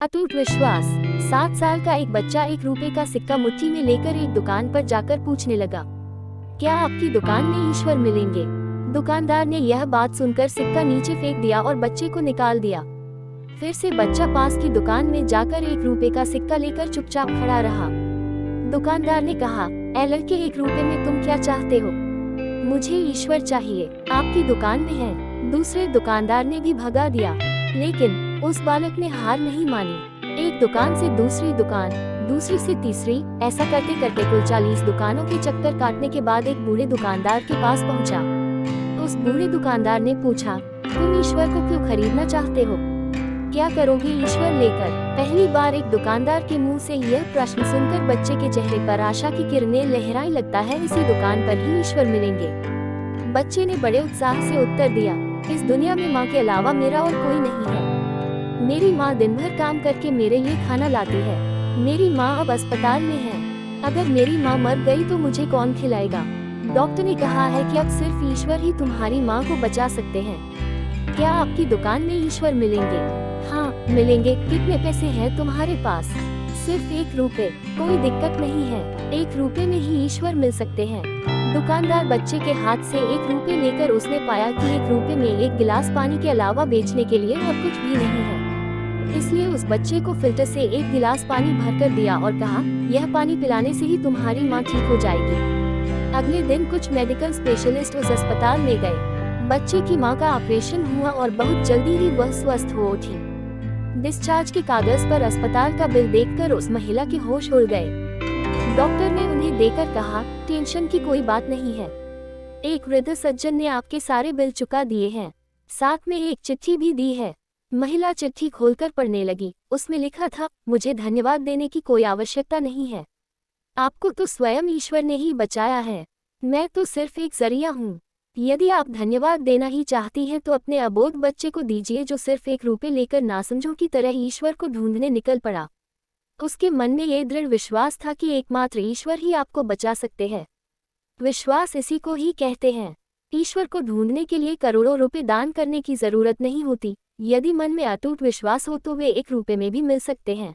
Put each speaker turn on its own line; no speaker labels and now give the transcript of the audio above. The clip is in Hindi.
अटूट विश्वास। 7 साल का एक बच्चा 1 रुपए का सिक्का मुट्ठी में लेकर एक दुकान पर जाकर पूछने लगा, क्या आपकी दुकान में ईश्वर मिलेंगे? दुकानदार ने यह बात सुनकर सिक्का नीचे फेंक दिया और बच्चे को निकाल दिया। फिर से बच्चा पास की दुकान में जाकर 1 रुपए का सिक्का लेकर चुपचाप खड़ा रहा। दुकानदार ने कहा, ऐ लड़के, 1 रुपए में तुम क्या चाहते हो? मुझे ईश्वर चाहिए, आपकी दुकान में है। दूसरे दुकानदार ने भी भगा दिया, लेकिन उस बालक ने हार नहीं मानी। एक दुकान से दूसरी दुकान, दूसरी से तीसरी, ऐसा करते करते कुल 40 दुकानों के चक्कर काटने के बाद एक बूढ़े दुकानदार के पास पहुंचा। उस बूढ़े दुकानदार ने पूछा, तुम ईश्वर को क्यों खरीदना चाहते हो? क्या करोगे ईश्वर लेकर? पहली बार एक दुकानदार के मुंह से यह प्रश्न सुनकर बच्चे के चेहरे पर आशा की किरणें लहराने लगता है, इसी दुकान पर ही ईश्वर मिलेंगे। बच्चे ने बड़े उत्साह से उत्तर दिया, इस दुनिया में माँ के अलावा मेरा और कोई नहीं है। मेरी माँ दिन भर काम करके मेरे लिए खाना लाती है। मेरी माँ अब अस्पताल में है। अगर मेरी माँ मर गई तो मुझे कौन खिलाएगा? डॉक्टर ने कहा है कि अब सिर्फ ईश्वर ही तुम्हारी माँ को बचा सकते हैं। क्या आपकी दुकान में ईश्वर मिलेंगे? हाँ, मिलेंगे। कितने पैसे हैं तुम्हारे पास? सिर्फ 1 रुपए। कोई दिक्कत नहीं है, 1 रुपए में ही ईश्वर मिल सकते हैं। दुकानदार बच्चे के हाथ से 1 रुपए लेकर उसने पाया कि 1 रुपए में एक गिलास पानी के अलावा बेचने के लिए और कुछ भी नहीं है। इसलिए उस बच्चे को फिल्टर से एक गिलास पानी भरकर दिया और कहा, यह पानी पिलाने से ही तुम्हारी माँ ठीक हो जाएगी। अगले दिन कुछ मेडिकल स्पेशलिस्ट उस अस्पताल में गए। बच्चे की माँ का ऑपरेशन हुआ और बहुत जल्दी ही वह स्वस्थ हो उठी। डिस्चार्ज के कागज पर अस्पताल का बिल देखकर उस महिला के होश उड़ गए। डॉक्टर ने उन्हें देखकर कहा, टेंशन की कोई बात नहीं है। एक वृद्ध सज्जन ने आपके सारे बिल चुका दिए हैं, साथ में एक चिट्ठी भी दी है। महिला चिट्ठी खोलकर पढ़ने लगी। उसमें लिखा था, मुझे धन्यवाद देने की कोई आवश्यकता नहीं है। आपको तो स्वयं ईश्वर ने ही बचाया है। मैं तो सिर्फ एक जरिया हूँ। यदि आप धन्यवाद देना ही चाहती हैं तो अपने अबोध बच्चे को दीजिए, जो सिर्फ 1 रुपए लेकर नासमझों की तरह ईश्वर को ढूंढने निकल पड़ा। उसके मन में ये दृढ़ विश्वास था कि एकमात्र ईश्वर ही आपको बचा सकते हैं। विश्वास इसी को ही कहते हैं। ईश्वर को ढूंढने के लिए करोड़ों रुपए दान करने की जरूरत नहीं होती। यदि मन में अटूट विश्वास हो तो वे 1 रुपए में भी मिल सकते हैं।